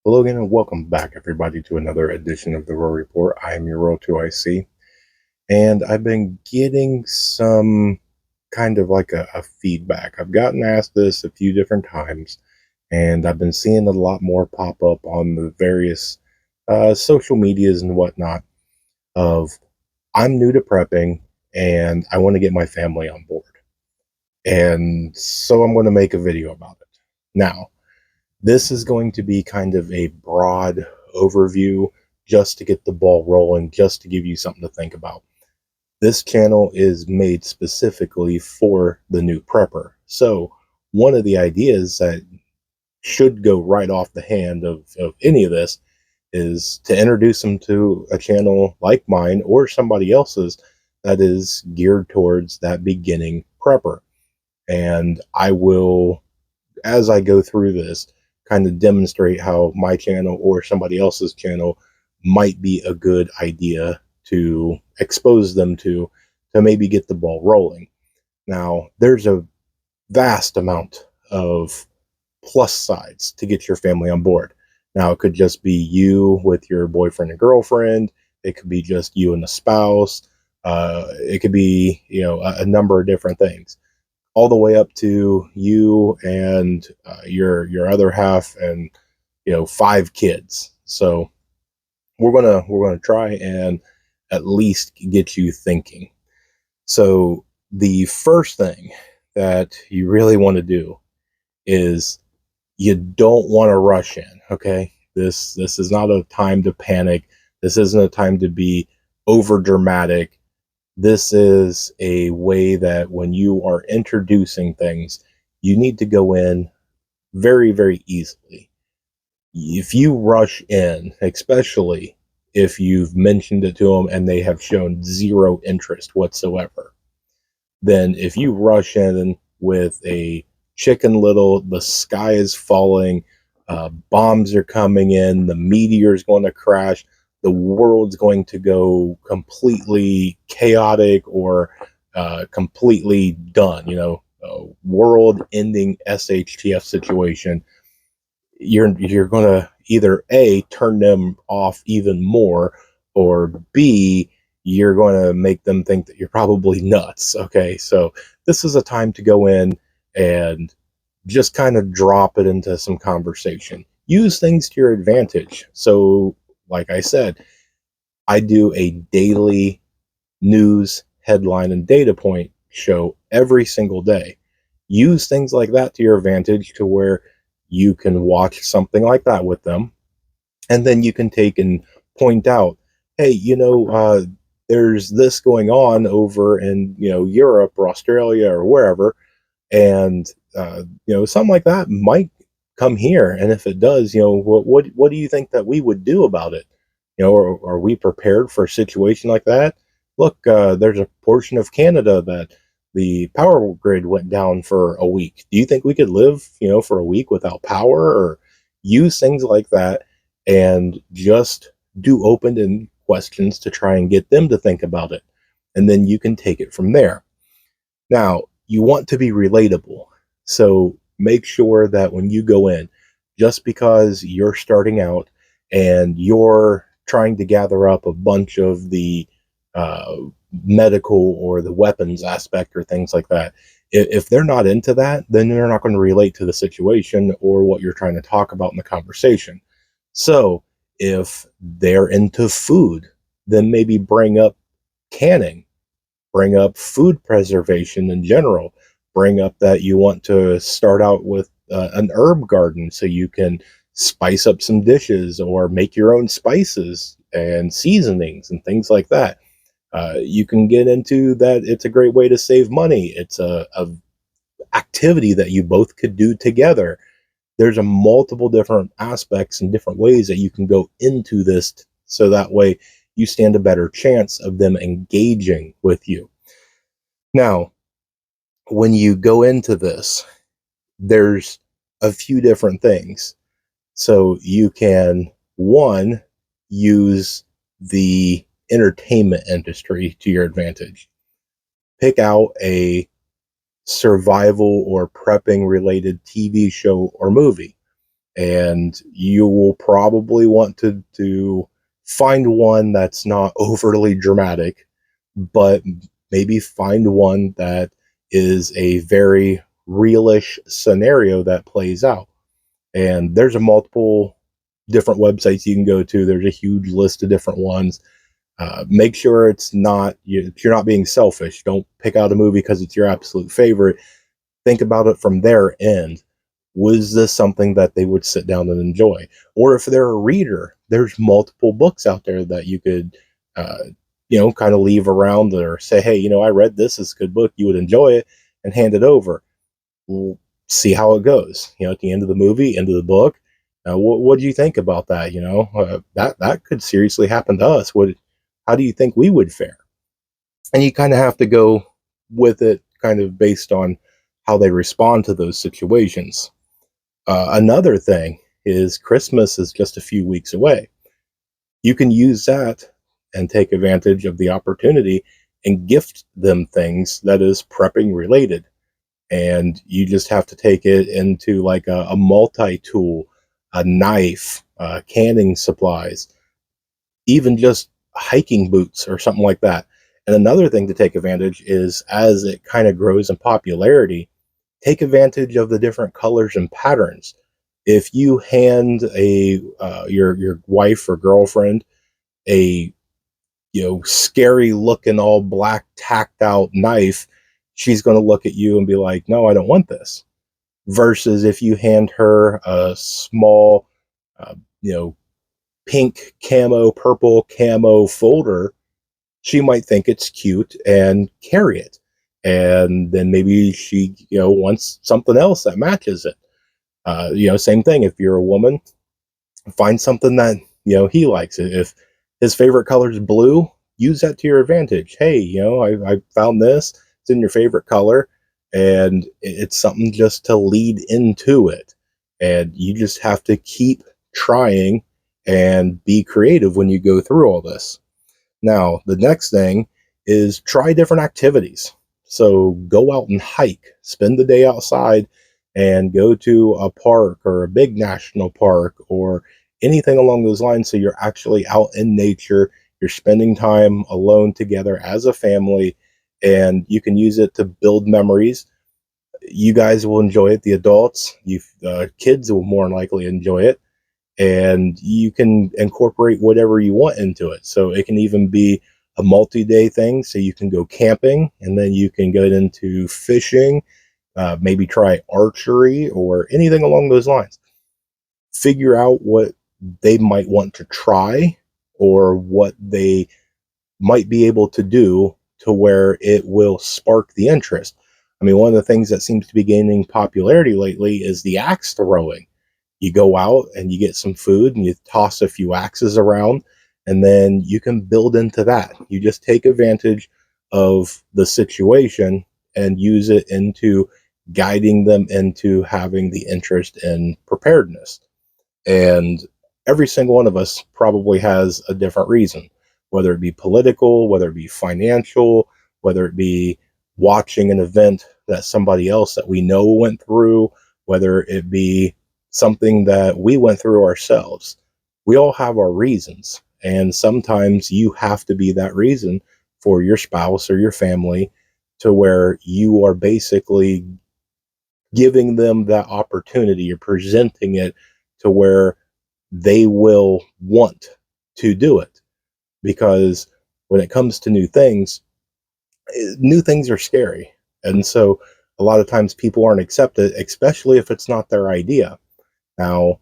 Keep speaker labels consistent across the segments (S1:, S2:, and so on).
S1: Hello again and welcome back everybody to another edition of the Row Report. I am your Row 2IC and I've been getting some kind of like a feedback. I've gotten asked this a few different times and I've been seeing a lot more pop up on the various social medias and whatnot of I'm new to prepping and I want to get my family on board. And so I'm going to make a video about it. Now, this is going to be kind of a broad overview just to get the ball rolling, just to give you something to think about. This channel is made specifically for the new prepper. So, one of the ideas that should go right off the hand of any of this is to introduce them to a channel like mine or somebody else's that is geared towards that beginning prepper. And I will, as I go through this, kind of demonstrate how my channel or somebody else's channel might be a good idea to expose them to maybe get the ball rolling. Now, there's a vast amount of plus sides to get your family on board. Now, it could just be you with your boyfriend and girlfriend. It could be just you and the spouse. It could be, a number of different things, all the way up to you and your other half and five kids. So we're gonna try and at least get you thinking. So the first thing that you really want to do is you don't want to rush in. Okay, this is not a time to panic. This isn't a time to be over dramatic. This is a way that when you are introducing things, you need to go in very, very easily. If you rush in, especially if you've mentioned it to them and they have shown zero interest whatsoever, then if you rush in with a chicken little, the sky is falling, bombs are coming in, the meteor is going to crash, the world's going to go completely chaotic or completely done, world ending SHTF situation, you're going to either A, turn them off even more, or B, you're going to make them think that you're probably nuts. Okay, so this is a time to go in and just kind of drop it into some conversation. Use things to your advantage. So, like I said, I do a daily news headline and data point show every single day. Use things like that to your advantage to where you can watch something like that with them. And then you can take and point out, hey, there's this going on over in, Europe or Australia or wherever. And, something like that might come here. And if it does, what do you think that we would do about it? Are we prepared for a situation like that? Look, there's a portion of Canada that the power grid went down for a week. Do you think we could live, for a week without power? Or use things like that and just do open-ended questions to try and get them to think about it. And then you can take it from there. Now, you want to be relatable. So make sure that when you go in, just because you're starting out and you're trying to gather up a bunch of the uh, medical or the weapons aspect or things like that, if they're not into that, then they're not going to relate to the situation or what you're trying to talk about in the conversation. So if they're into food, then maybe bring up canning, bring up food preservation in general, bring up that you want to start out with an herb garden so you can spice up some dishes or make your own spices and seasonings and things like that. You can get into that. It's a great way to save money. It's a activity that you both could do together. There's a multiple different aspects and different ways that you can go into this so that way you stand a better chance of them engaging with you. Now, when you go into this, there's a few different things. So you can, one, use the entertainment industry to your advantage. Pick out a survival or prepping related TV show or movie. And you will probably want to find one that's not overly dramatic, but maybe find one that is a very realish scenario that plays out. And there's a multiple different websites you can go to. There's a huge list of different ones. Make sure it's not you're not being selfish. Don't pick out a movie because it's your absolute favorite. Think about it from their end. Was this something that they would sit down and enjoy? Or if they're a reader, there's multiple books out there that you could, kind of leave around or say, hey, I read this. It's a good book. You would enjoy it, and hand it over. We'll see how it goes. At the end of the movie, end of the book. What do you think about that? That could seriously happen to us. How do you think we would fare? And you kind of have to go with it, kind of based on how they respond to those situations. Another thing is Christmas is just a few weeks away. You can use that and take advantage of the opportunity and gift them things that is prepping related. And you just have to take it into like a multi-tool, a knife, canning supplies, even just hiking boots or something like that. And another thing to take advantage is, as it kind of grows in popularity, take advantage of the different colors and patterns. If you hand your wife or girlfriend a scary looking all black tacked out knife, she's going to look at you and be like, no, I don't want this. Versus if you hand her a small uh, you know pink camo, purple camo folder, she might think it's cute and carry it. And then maybe she, wants something else that matches it. Same thing. If you're a woman, find something that, he likes. If his favorite color is blue, use that to your advantage. Hey, I found this. It's in your favorite color. And it's something just to lead into it. And you just have to keep trying and be creative when you go through all this. Now, the next thing is try different activities. So go out and hike, spend the day outside, and go to a park or a big national park or anything along those lines. So you're actually out in nature, you're spending time alone together as a family, and you can use it to build memories. You guys will enjoy it, the adults, kids will more than likely enjoy it, and you can incorporate whatever you want into it. So it can even be a multi-day thing. So you can go camping, and then you can get into fishing, maybe try archery or anything along those lines. Figure out what they might want to try or what they might be able to do to where it will spark the interest. I mean, one of the things that seems to be gaining popularity lately is the axe throwing. You go out and you get some food and you toss a few axes around, and then you can build into that. You just take advantage of the situation and use it into guiding them into having the interest in preparedness. And every single one of us probably has a different reason, whether it be political, whether it be financial, whether it be watching an event that somebody else that we know went through, whether it be something that we went through ourselves. We all have our reasons. And sometimes you have to be that reason for your spouse or your family, to where you are basically giving them that opportunity. You're presenting it to where they will want to do it. Because when it comes to new things are scary. And so a lot of times people aren't accepted, especially if it's not their idea. Now,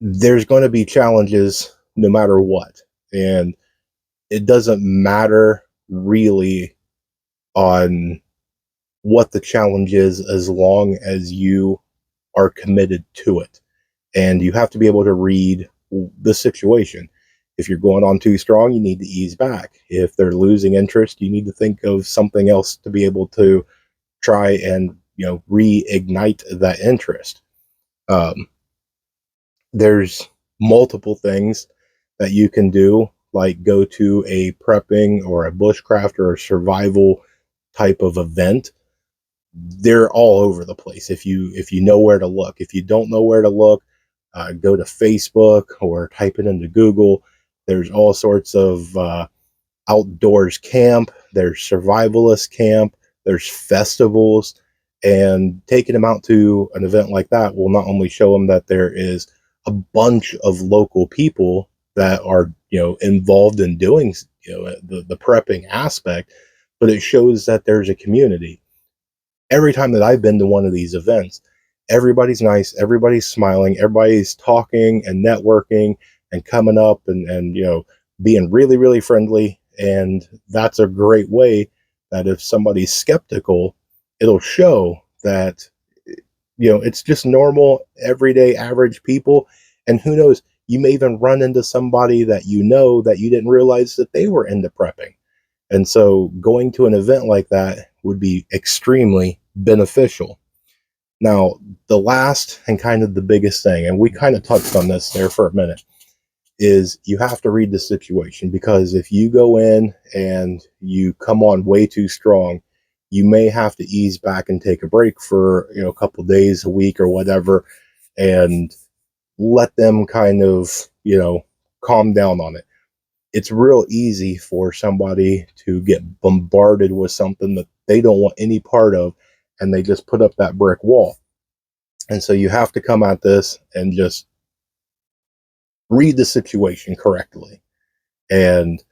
S1: there's going to be challenges no matter what. And it doesn't matter really on what the challenge is, as long as you are committed to it. And you have to be able to read the situation. If you're going on too strong, you need to ease back. If they're losing interest, you need to think of something else to be able to try and reignite that interest. Um, there's multiple things that you can do, like go to a prepping or a bushcraft or a survival type of event. they're all over the place. If you know where to look. If you don't know where to look, go to Facebook or type it into Google. There's all sorts of outdoors camp. There's survivalist camp. There's festivals, and taking them out to an event like that will not only show them that there is a bunch of local people that are involved in doing the prepping aspect, but it shows that there's a community. Every time that I've been to one of these events, everybody's nice, everybody's smiling, everybody's talking and networking and coming up and being really, really friendly. And that's a great way that if somebody's skeptical, it'll show that it's just normal, everyday, average people. And who knows, you may even run into somebody that that you didn't realize that they were into prepping. And so going to an event like that would be extremely beneficial. Now, the last and kind of the biggest thing, and we kind of touched on this there for a minute, is you have to read the situation, because if you go in and you come on way too strong, you may have to ease back and take a break for a couple days, a week, or whatever, and let them kind of calm down on it. It's real easy for somebody to get bombarded with something that they don't want any part of, and they just put up that brick wall. And so you have to come at this and just read the situation correctly. And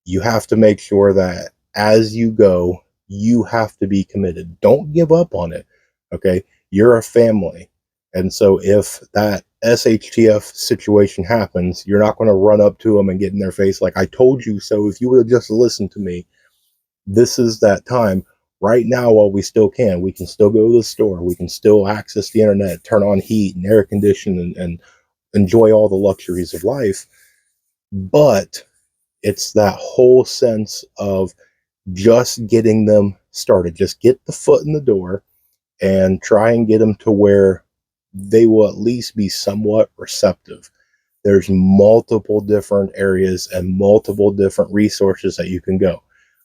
S1: you have to make sure that as you go, you have to be committed. Don't give up on it. Okay. You're a family. And so if that SHTF situation happens, you're not going to run up to them and get in their face like, I told you so. If you would have just listened to me, this is that time. Right now, while we still can, we can still go to the store. We can still access the internet, turn on heat and air conditioning, and enjoy all the luxuries of life. But it's that whole sense of just getting them started. Just get the foot in the door and try and get them to where they will at least be somewhat receptive. There's multiple different areas and multiple different resources that you can go.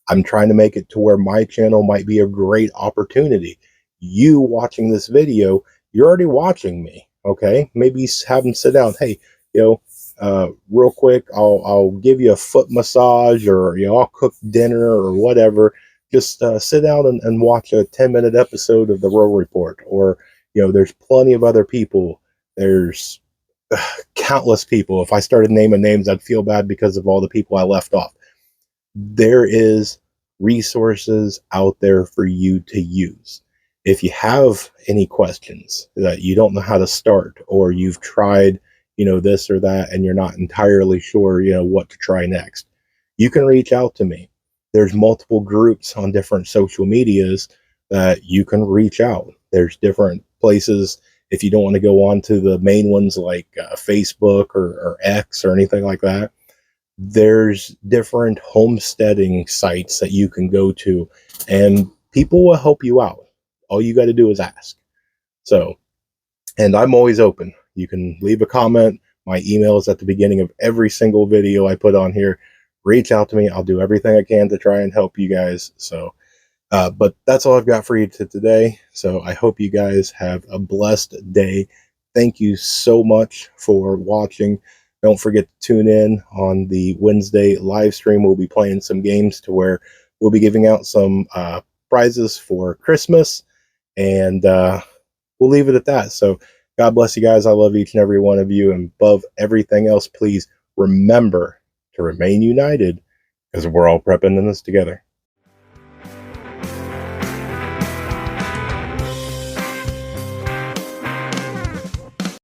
S1: I'm trying to make it to where my channel might be a great opportunity. You watching this video, you're already watching me. Okay, maybe have them sit down. Hey, real quick, I'll give you a foot massage, or I'll cook dinner or whatever. Just sit down and watch a 10-minute episode of the Row Report. Or there's plenty of other people. There's countless people. If I started naming names, I'd feel bad because of all the people I left off. There is resources out there for you to use. If you have any questions that you don't know how to start, or you've tried, this or that, and you're not entirely sure, what to try next, you can reach out to me. There's multiple groups on different social medias that you can reach out. There's different places. If you don't want to go on to the main ones like Facebook or X or anything like that, there's different homesteading sites that you can go to, and people will help you out. All you got to do is ask. So, and I'm always open. You can leave a comment. My email is at the beginning of every single video I put on here. Reach out to me. I'll do everything I can to try and help you guys. So, but that's all I've got for you today. So I hope you guys have a blessed day. Thank you so much for watching. Don't forget to tune in on the Wednesday live stream. We'll be playing some games to where we'll be giving out some prizes for Christmas, and we'll leave it at that. So God bless you guys. I love each and every one of you. And above everything else, please remember to remain united, because we're all prepping in this together.